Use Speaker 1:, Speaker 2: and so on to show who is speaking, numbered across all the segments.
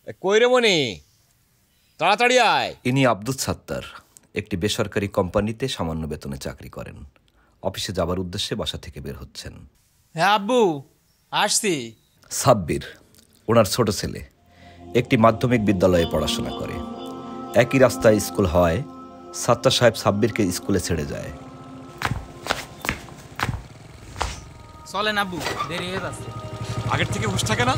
Speaker 1: কই রে মনি, তাড়াতাড়ি আয়।
Speaker 2: ইনি আব্দুল সাত্তার, একটি বেসরকারি কোম্পানিতে সামান্য বেতনে চাকরি করেন। অফিসে যাবার উদ্দেশ্যে বাসা থেকে বের হচ্ছেন।
Speaker 3: হ্যাঁ আব্বু, আসছি।
Speaker 2: সাব্বির ওনার ছোট ছেলে, একটি মাধ্যমিক বিদ্যালয়ে পড়াশোনা করে। একই রাস্তায় স্কুল হওয়ায় সাত্তার সাহেব সাব্বিরকে স্কুলে ছেড়ে যায়।
Speaker 3: চলেন আব্বু, দেরি হয়ে যাচ্ছে।
Speaker 1: আগের থেকে হুঁশ থাকে না?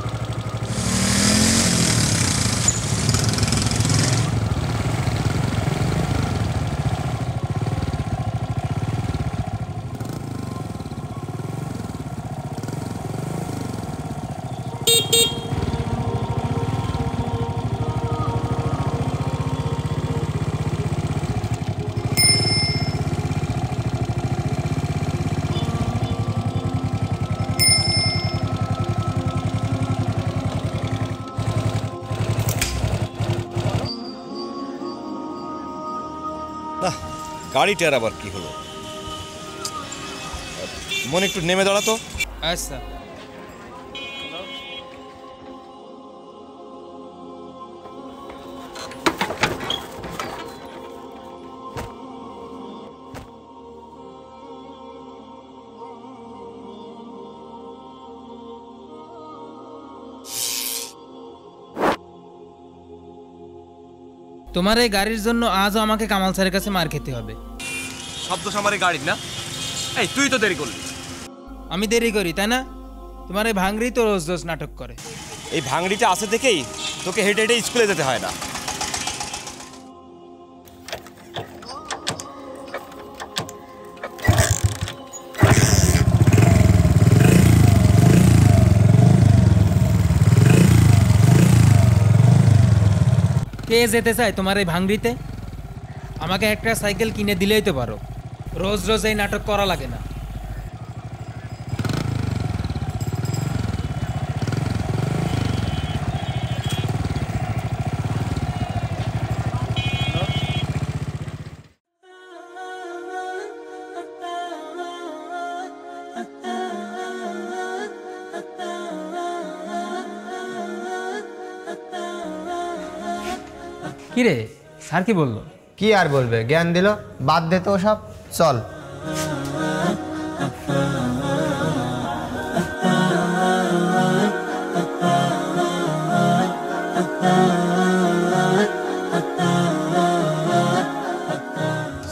Speaker 1: গাড়িটার আবার কি হলো? মনে একটু নেমে দাঁড়াতো।
Speaker 3: আচ্ছা। তোমার এই গাড়ির জন্য আজও আমাকে কামাল স্যারের কাছে মার খেতে হবে।
Speaker 1: শব্দ সামারে গাড়ি না? এই তুই তো দেরি করলি।
Speaker 3: আমি দেরি করি তাই না? তোমার এই ভাঙড়ি তো রোজ রোজ নাটক করে।
Speaker 1: এই ভাঙড়িটা আছে দেখেই তোকে হেঁটে হেঁটে স্কুলে যেতে হয় না।
Speaker 3: কে যেতে চায় তোমার এই ভাঙড়িতে? আমাকে একটা সাইকেল কিনে দিলেই তো পারো, রোজ রোজ এই নাটক করা লাগে না। কিরে স্যার কি বললো?
Speaker 4: কি আর বলবে, জ্ঞান দিল। বাদ দে তো সব, চল।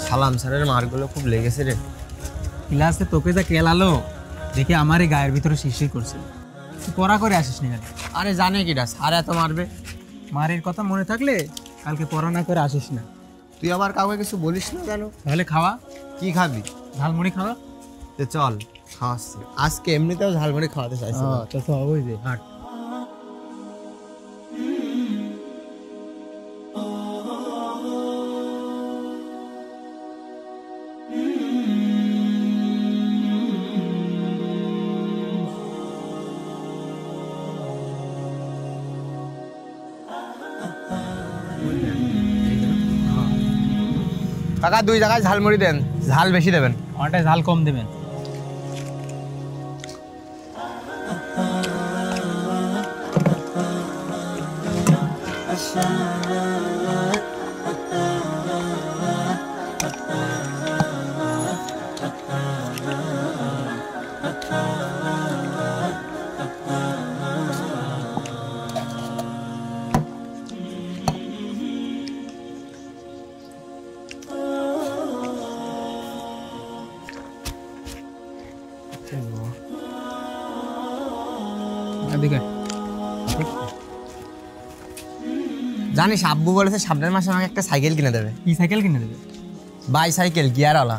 Speaker 4: সালাম স্যারের মারগুলো খুব লেগেছে রে।
Speaker 3: ক্লাসে তোকে যা কেলালো দেখে আমারই গায়ের ভিতরে শিরশির করছে। তুই পড়া করে আসিস নি কেন?
Speaker 4: আরে জানে কিটা স্যার এত মারবে।
Speaker 3: মারের কথা মনে থাকলে কালকে পড়া না করে আসিস না।
Speaker 4: তুই আবার কাউকে কিছু বলিস না কেন?
Speaker 3: তাহলে খাওয়া।
Speaker 4: কি খাবি?
Speaker 3: ঝালমুড়ি খাওয়া।
Speaker 4: চল খাওয়াচ্ছি। আজকে এমনিতেও ঝালমুড়ি খাওয়াতে চাইছি।
Speaker 3: তো হবেই যে হাট।
Speaker 4: কাকা 2 জায়গায় ঝালমুড়ি দেন, ঝাল বেশি দেবেন।
Speaker 3: আমারটা ঝাল কম দেবেন।
Speaker 4: জানিস আব্বু বলেছে সামনের মাসে আমাকে একটা সাইকেল কিনে দেবে।
Speaker 3: কি সাইকেল কিনে দেবে?
Speaker 4: বাইসাইকেল, গিয়ারওয়ালা।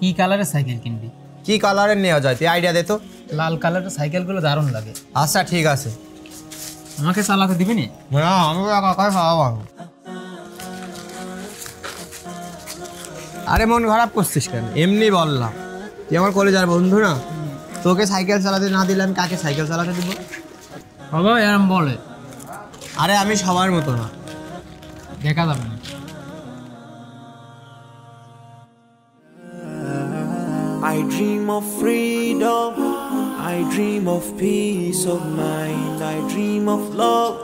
Speaker 3: কি কালারের সাইকেল কিনবি?
Speaker 4: কি কালারের নেওয়া যায় তুই আইডিয়া দে তো।
Speaker 3: লাল কালারের সাইকেলগুলো দারুণ লাগে।
Speaker 4: আচ্ছা ঠিক আছে।
Speaker 3: আমাকে চালাতে দিবি নি?
Speaker 4: না আমি কাকাই খাওয়াবো। আরে মন খারাপ করছিস কেন? এমনি বললাম, তুই আমার কলেজের বন্ধু না। তোকে সাইকেল চালাতে না দিলে আমি কাকে সাইকেল চালাতে দিব?
Speaker 3: বাবা এরম বলে।
Speaker 4: আরে আমি সবার মতো না।
Speaker 3: দেখা যাবে না।
Speaker 5: I dream of freedom, I dream of peace of mind, I dream of love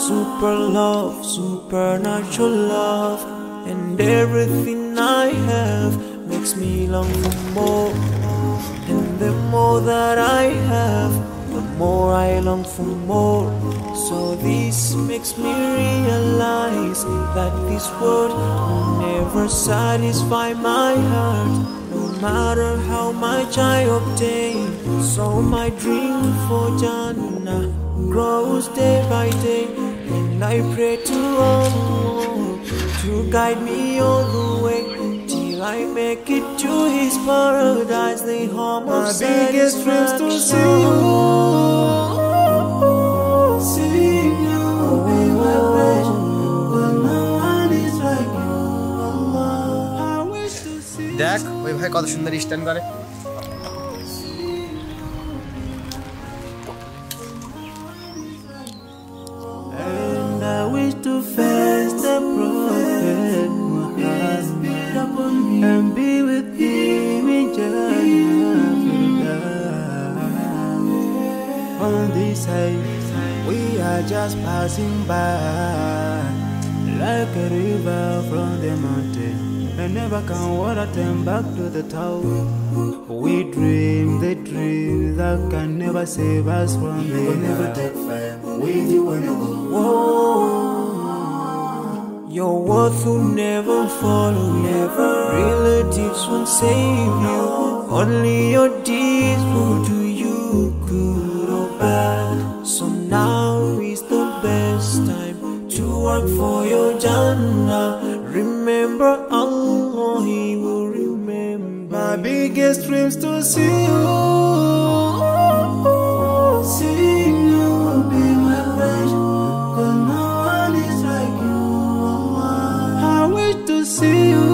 Speaker 5: super love, supernatural love, and everything I have makes me long for more. And the more that I have, the more I long for more. So this makes me realize that this world will never satisfy my heart, no matter how much I obtain. So my dream for Jannah grows day by day, and I pray to Allah to guide me all the way till I make it to His paradise, the home of biggest dreams to see you, see you be my pleasure, but no one is like you, Allah. I wish to see.
Speaker 4: দেখ ওই ভাই কত সুন্দর stand করে।
Speaker 5: And I wish to face the prophet Muhammad and be with him in Jannah. On this side, we are just passing by, like a river from the mountain, and never can water turn back to the town. We dream the dream that can never save us from the never take fire with you when you go. Your worth will never follow you. Relatives won't save you. Only your deeds will do you good or bad. So now is the best time to work for your Jannah. Remember Allah, He will remember. My biggest dreams to see you, see you be my pleasure, 'cause no one is like you, Allah. I wish to see you,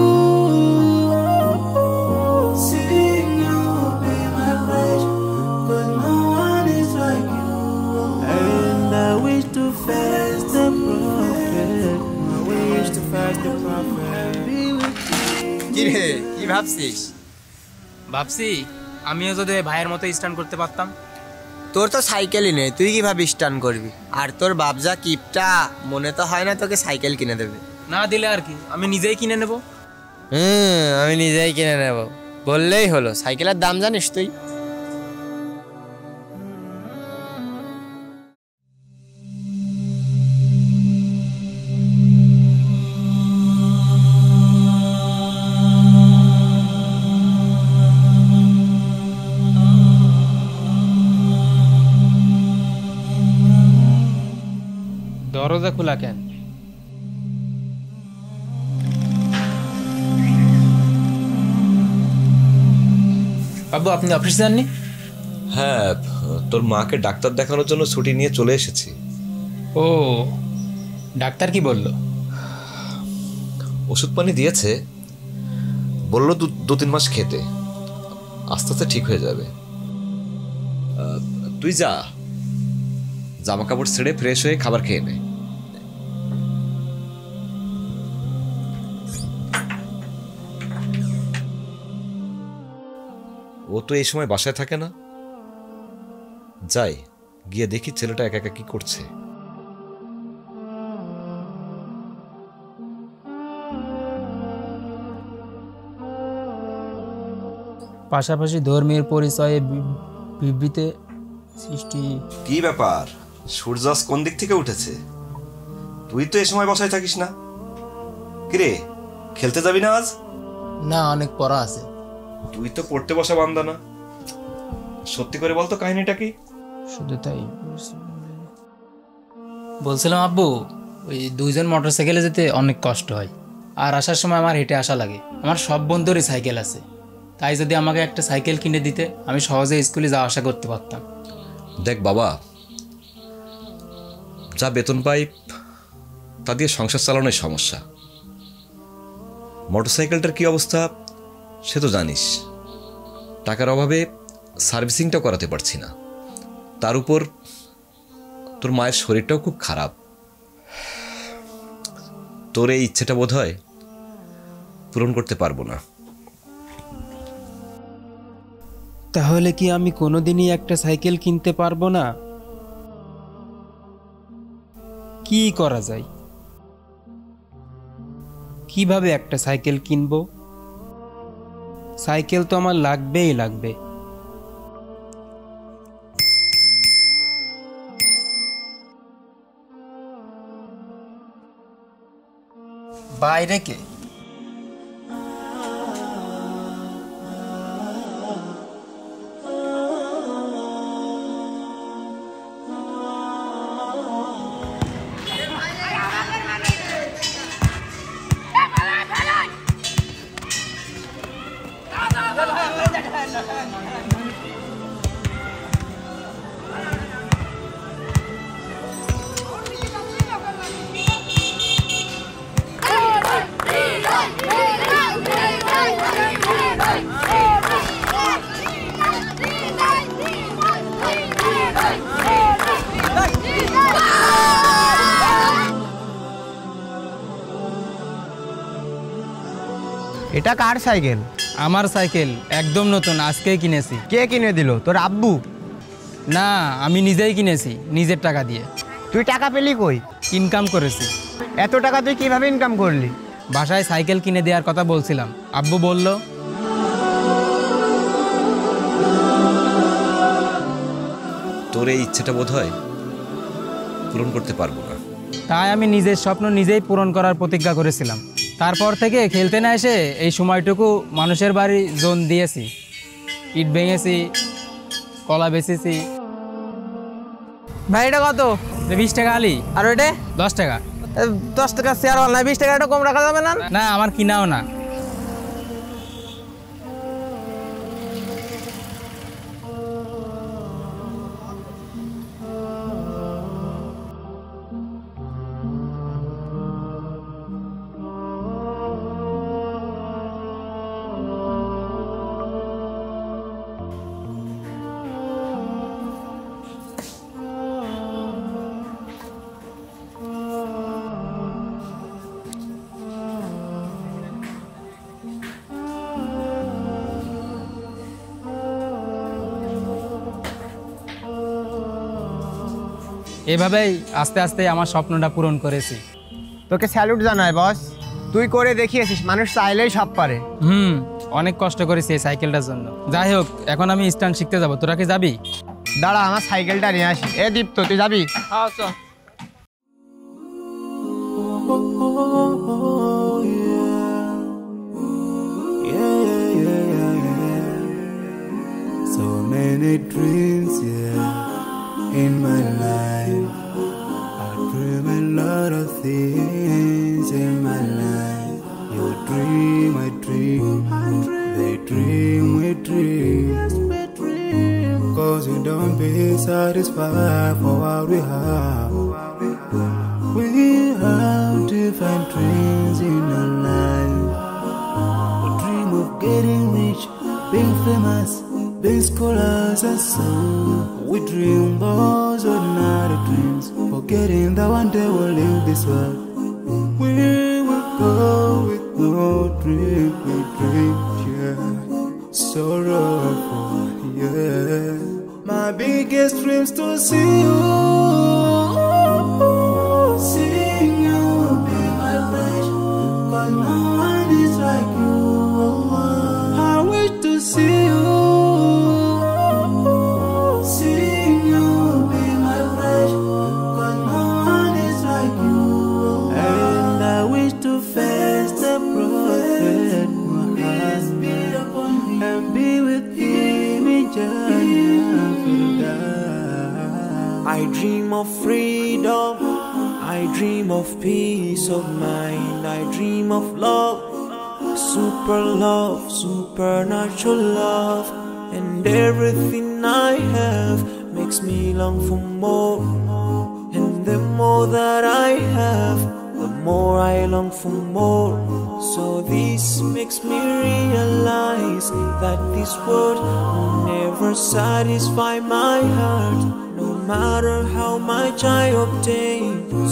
Speaker 5: see you be my pleasure, 'cause no one is like you, Allah. And I wish to face the prophet, I wish to face the prophet, be with you.
Speaker 4: কি রে কি ভাবছিস?
Speaker 3: ভাবছি আমিও যদি ওই ভাইয়ের মতো স্ট্যান্ড করতে পারতাম।
Speaker 4: তোর তো সাইকেলই নেই, তুই কিভাবে স্ট্যান্ড করবি? আর তোর বাপজা কিপটা, মনে তো হয় না তোকে সাইকেল কিনে দেবে।
Speaker 3: না দিলে আর কি, আমি নিজেই কিনে নেব।
Speaker 4: আমি নিজেই কিনে নেব বললেই হলো। সাইকেলের দাম জানিস তুই?
Speaker 3: দরজা খোলা কেন? বাবু আপনি অফিসে যাননি?
Speaker 2: হ্যাঁ, তোর মাকে ডাক্তার দেখানোর জন্য ছুটি নিয়ে চলে এসেছি।
Speaker 3: ও, ডাক্তার কি বলল?
Speaker 2: ওষুধ পানি দিয়েছে, বললো 2-3 মাস খেতে, আস্তে আস্তে ঠিক হয়ে যাবে। তুই যা, জামা কাপড় ছেড়ে ফ্রেশ হয়ে খাবার খেয়ে নে। ও তো এই সময় বাসায় থাকে না। যাই গিয়ে দেখি ছেলেটা একা একা কি করছে।
Speaker 3: পাশাপাশি ধর্মের পরিচয়ে বিবৃতি সৃষ্টি।
Speaker 2: কি ব্যাপার, সূর্য আজ কোন দিক থেকে উঠেছে? তুই তো এই সময় বাসায় থাকিস না। কিরে, খেলতে যাবি না আজ?
Speaker 3: না, অনেক পড়া আছে।
Speaker 2: তুই তো পড়তে বসা বান্দা না। সত্যি করে বলতো কাহিনীটা কি?
Speaker 3: শুধু তাই বলছিলাম আব্বু, ওই 2 জন মোটরসাইকেলে যেতে অনেক কষ্ট হয়, আর আসার সময় আমার হেঁটে আসা লাগে। আমার সব বন্ধুরই সাইকেল আছে, তাই যদি আমাকে একটা সাইকেল কিনে দিতে আমি সহজে স্কুলে যাওয়া আসা করতে পারতাম।
Speaker 2: দেখ বাবা, যা বেতন পাই তা দিয়ে সংসার চালানোর সমস্যা। মোটরসাইকেলটার কি অবস্থা সে তো জানিস। টাকার অভাবে সার্ভিসিংটা করাতে পারছি না, তার উপর তোর মায়ের শরীরটাও খুব খারাপ। তোর এই ইচ্ছেটা বোধ হয় পূরণ করতে পারবো না।
Speaker 3: তাহলে কি আমি কোনোদিনই একটা সাইকেল কিনতে পারবো না? কি করা যায়, কিভাবে একটা সাইকেল কিনবো? সাইকেল তো আমার লাগবেই লাগবে। বাইরে কে?
Speaker 4: এটা কার সাইকেল?
Speaker 3: আমার সাইকেল, একদম নতুন, আজকেই কিনেছি।
Speaker 4: কে কিনে দিল? তোর আব্বু?
Speaker 3: না, আমি নিজেই কিনেছি, নিজের টাকা দিয়ে।
Speaker 4: তুই টাকা পেলি কই?
Speaker 3: ইনকাম করেছি।
Speaker 4: এত টাকা তুই কিভাবে ইনকাম করলি?
Speaker 3: বাসায় সাইকেল কিনে দেওয়ার কথা বলছিলাম, আব্বু বলল
Speaker 2: তোর এই ইচ্ছেটা বোধ হয় পূরণ করতে পারবো না।
Speaker 3: তাই আমি নিজের স্বপ্ন নিজেই পূরণ করার প্রতিজ্ঞা করেছিলাম। তারপর থেকে খেলতে না এসে এই সময়টুকু মানুষের বাড়ি জোন দিয়েছি, ইট ভেঙেছি, কলা বেচেছি।
Speaker 4: ভাই এটা কত?
Speaker 3: 20 টাকা আলি।
Speaker 4: আর ওইটা?
Speaker 3: 10 টাকা।
Speaker 4: 10 টাকা শেয়ার হল না, 20 টাকাটা কম রাখা যাবে না?
Speaker 3: না, আমার কিনাও না। এভাবেই আস্তে আস্তে আমার স্বপ্নটা পূরণ করেছি।
Speaker 4: তোকে স্যালুট জানাই বস, তুই করে দেখিয়েছিস, মানুষ চাইলেই সব পারে।
Speaker 3: অনেক কষ্ট করেছি এই সাইকেলটার জন্য। যাই হোক, এখন আমি স্ট্যান্ড শিখতে যাব। তোরা কি যাবি?
Speaker 4: দাঁড়া, আমার সাইকেলটা নিয়ে আসি। এ দীপ্ত, তুই যাবি?
Speaker 3: আচ্ছা।
Speaker 5: So many dreams, in my life. I dream a lot of things in my life. You dream, I dream. They dream, we dream. Cause we don't be satisfied for what we have. We have different dreams in our life. We dream of getting rich, being famous, being scholars and so. We dream those ordinary dreams, forgetting that one day we'll leave this world. We will go with no dream, we dream, yeah. Sorrowful, yeah. My biggest dreams to see you, seeing you be my wish, 'cause no one is like you. I wish to see you. I dream of freedom, I dream of peace of mind, I dream of love, supernatural love, and everything I have makes me long for more, and the more that I have, the more I long for more. So this makes me realize that this world will never satisfy my heart, no matter how much I obtain.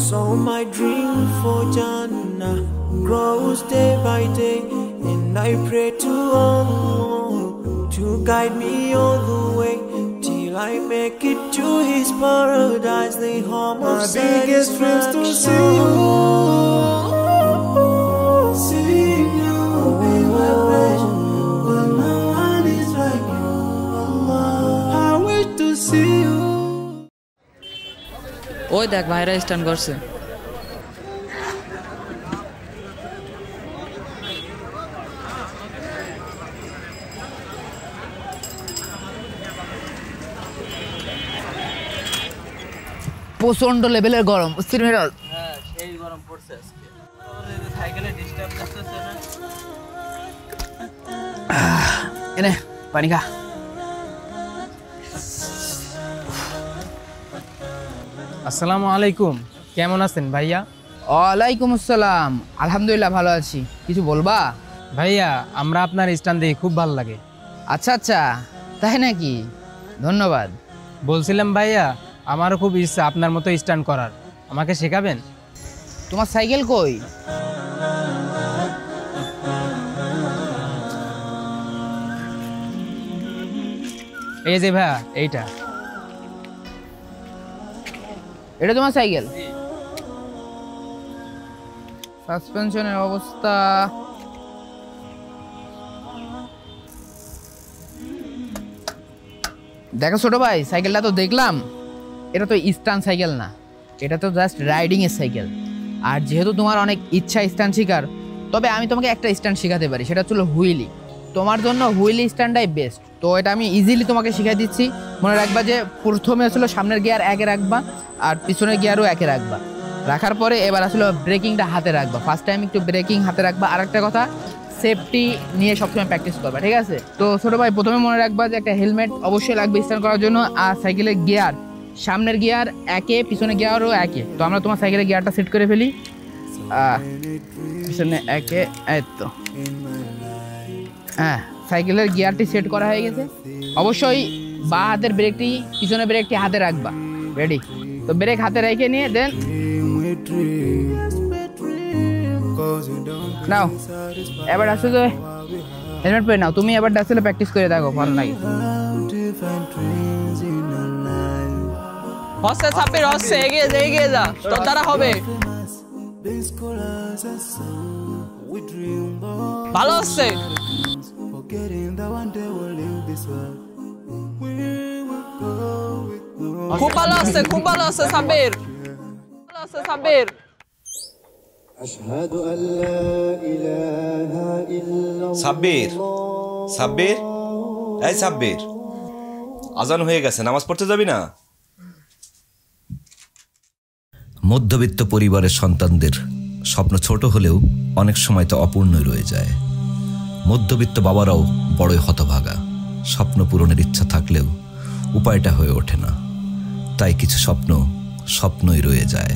Speaker 5: So my dream for Jannah grows day by day, and I pray to Allah to guide me all the way till I make it to his paradise. The home of biggest dreams to see you. See you be my pleasure, but no one is like you. I wish to see you.
Speaker 6: ওই দেখ ভাইরা stand করছে। প্রচন্ড লেভেলের গরম বুঝছিস মিরাজ?
Speaker 7: হ্যাঁ সেই গরম পড়ছে আজকে। সাইকেলে ডিস্টার্ব করতেছে না।
Speaker 6: এনে পানি খা।
Speaker 3: আসসালামু আলাইকুম, কেমন আছেন ভাইয়া?
Speaker 6: ওয়ালাইকুম আসসালাম, আলহামদুলিল্লাহ ভালো আছি। কিছু বলবা?
Speaker 3: ভাইয়া আমরা আপনার স্ট্যান্ড দেখে খুব ভালো লাগে।
Speaker 6: আচ্ছা আচ্ছা, তাই নাকি? ধন্যবাদ।
Speaker 3: বলছিলাম ভাইয়া আমারও খুব ইচ্ছা আপনার মতো স্ট্যান্ড করার, আমাকে শেখাবেন?
Speaker 6: তোমার সাইকেল কই?
Speaker 3: এই যে ভাইয়া এইটা।
Speaker 6: এটা তোমার সাইকেল? সাসপেনশনের অবস্থা দেখো ছোট ভাই, সাইকেলটা তো দেখলাম, এটা তো স্ট্যান্ড সাইকেল না, এটা তো জাস্ট রাইডিং এর সাইকেল। আর যেহেতু তোমার অনেক ইচ্ছা স্ট্যান্ড শেখার, তবে আমি তোমাকে একটা স্ট্যান্ড শেখাতে পারি, সেটা হচ্ছে হুইলি। তোমার জন্য হুইলি স্ট্যান্ডটাই বেস্ট। তো এটা আমি ইজিলি তোমাকে শিখিয়ে দিচ্ছি। মনে রাখবা যে প্রথমে আসলে সামনের গিয়ার একে রাখবা আর পিছনের গিয়ারও একে রাখবা। রাখার পরে এবার আসলে ব্রেকিংটা হাতে রাখবা। ফার্স্ট টাইম একটু ব্রেকিং হাতে রাখবা। আর একটা কথা, সেফটি নিয়ে সবসময় প্র্যাকটিস করবা, ঠিক আছে? তো ছোটো ভাই প্রথমে মনে রাখবা যে একটা হেলমেট অবশ্যই লাগবে স্ট্যান্ড করার জন্য। আর সাইকেলের গিয়ার, সামনের গিয়ার একে, পিছনের গিয়ারও একে। তো আমরা তোমার সাইকেলের গিয়ারটা সেট করে ফেলি। পিছনে একে, এই তো। হ্যাঁ, সাইকেলের গিয়ারটি সেট করা হয়ে গেছে। অবশ্যই বাঁ হাতের ব্রেকটি, পিছনের ব্রেকটি হাতে রাখবা। রেডি? তো ব্রেক হাতে রেখে নিয়ে দেন নাও। এবার আসলে হেলমেট পরে নাও। তুমি এবার আসলে প্র্যাকটিস করে দেখো, ভালো লাগে।
Speaker 7: হচ্ছে সাব্বির, হচ্ছে, এগিয়ে যা, এগিয়ে যা, তোর দ্বারা হবে। ভালো হচ্ছে, খুব ভালো হচ্ছে, খুব ভালো হচ্ছে সাব্বির, ভালো হচ্ছে সাব্বির।
Speaker 2: সাব্বির, সাব্বির, এই সাব্বির, আজান হয়ে গেছে, নামাজ পড়তে যাবি না? মধ্যবিত্ত পরিবারের সন্তানদের স্বপ্ন ছোট হলেও অনেক সময় তো অপূর্ণই রয়ে যায়। মধ্যবিত্ত বাবারাও বড়ই হতভাগা। স্বপ্ন পূরণের ইচ্ছা থাকলেও উপায়টা হয়ে ওঠে না, তাই কিছু স্বপ্ন স্বপ্নই রয়ে যায়।